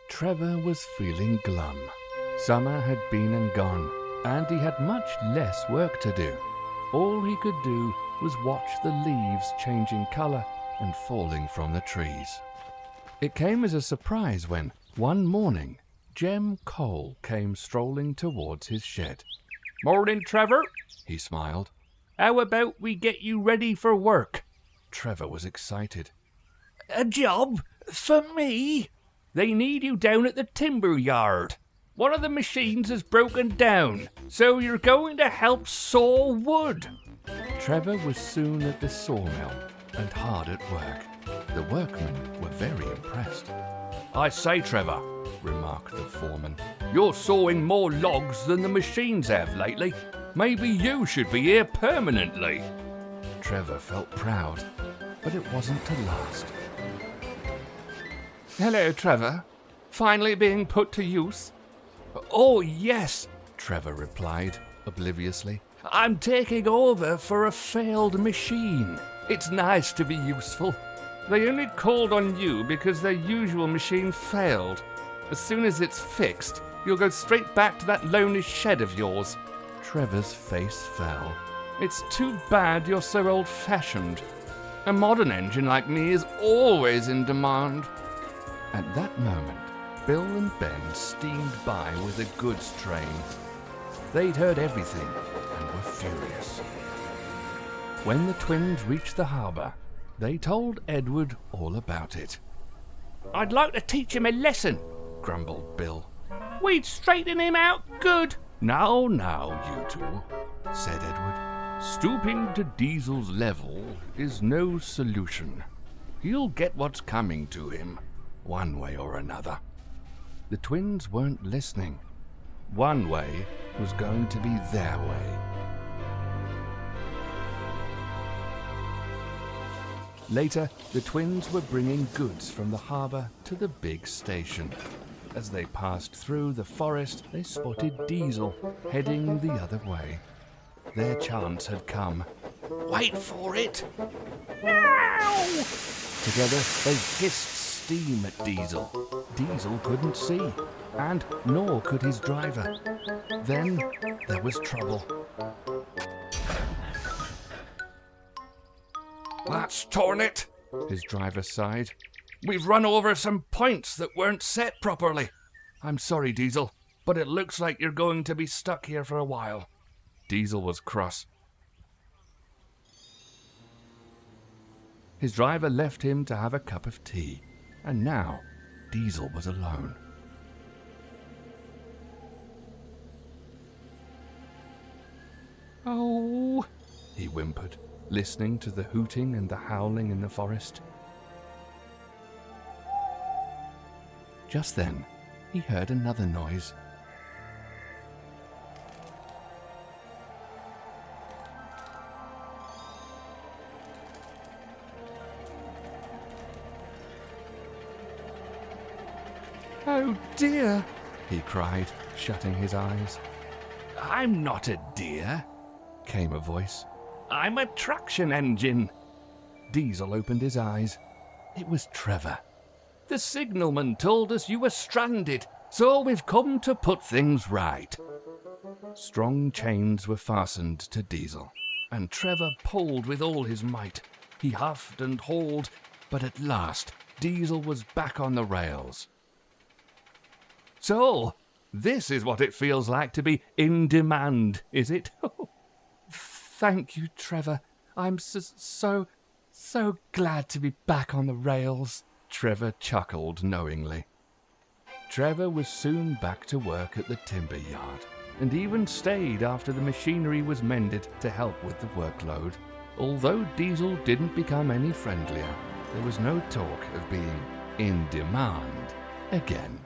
Trevor was feeling glum. Summer had been and gone, and he had much less work to do. All he could do was watch the leaves changing colour and falling from the trees. It came as a surprise when, one morning, Jem Cole came strolling towards his shed. "Morning, Trevor," he smiled. "How about we get you ready for work?" Trevor was excited. "A job? For me?" "They need you down at the timber yard. One of the machines has broken down, so you're going to help saw wood." Trevor was soon at the sawmill and hard at work. The workmen were very impressed. "I say, Trevor," remarked the foreman, "you're sawing more logs than the machines have lately. Maybe you should be here permanently." Trevor felt proud, but it wasn't to last. "Hello, Trevor. Finally being put to use?" "Oh, yes," Trevor replied, obliviously. "I'm taking over for a failed machine. It's nice to be useful." "They only called on you because their usual machine failed. As soon as it's fixed, you'll go straight back to that lonely shed of yours." Trevor's face fell. "It's too bad you're so old-fashioned. A modern engine like me is always in demand." At that moment, Bill and Ben steamed by with a goods train. They'd heard everything and were furious. When the twins reached the harbour, they told Edward all about it. "I'd like to teach him a lesson," grumbled Bill. "We'd straighten him out good." Now, you two," said Edward. "Stooping to Diesel's level is no solution. He'll get what's coming to him, one way or another." The twins weren't listening. One way was going to be their way. Later, the twins were bringing goods from the harbour to the big station. As they passed through the forest, they spotted Diesel heading the other way. Their chance had come. "Wait for it!" "Ow!" Together, they hissed steam at Diesel. Diesel couldn't see, and nor could his driver. Then there was trouble. "That's torn it," his driver sighed. "We've run over some points that weren't set properly. I'm sorry, Diesel, but it looks like you're going to be stuck here for a while." Diesel was cross. His driver left him to have a cup of tea, and now Diesel was alone. "Oh," he whimpered, listening to the hooting and the howling in the forest. Just then, he heard another noise. "Oh dear," he cried, shutting his eyes. "I'm not a deer," came a voice. "I'm a traction engine." Diesel opened his eyes. It was Trevor. "The signalman told us you were stranded, so we've come to put things right." Strong chains were fastened to Diesel, and Trevor pulled with all his might. He huffed and hauled, but at last Diesel was back on the rails. "So, this is what it feels like to be in demand, is it?" "Thank you, Trevor. I'm so glad to be back on the rails." Trevor chuckled knowingly. Trevor was soon back to work at the timber yard, and even stayed after the machinery was mended to help with the workload. Although Diesel didn't become any friendlier, there was no talk of being in demand again.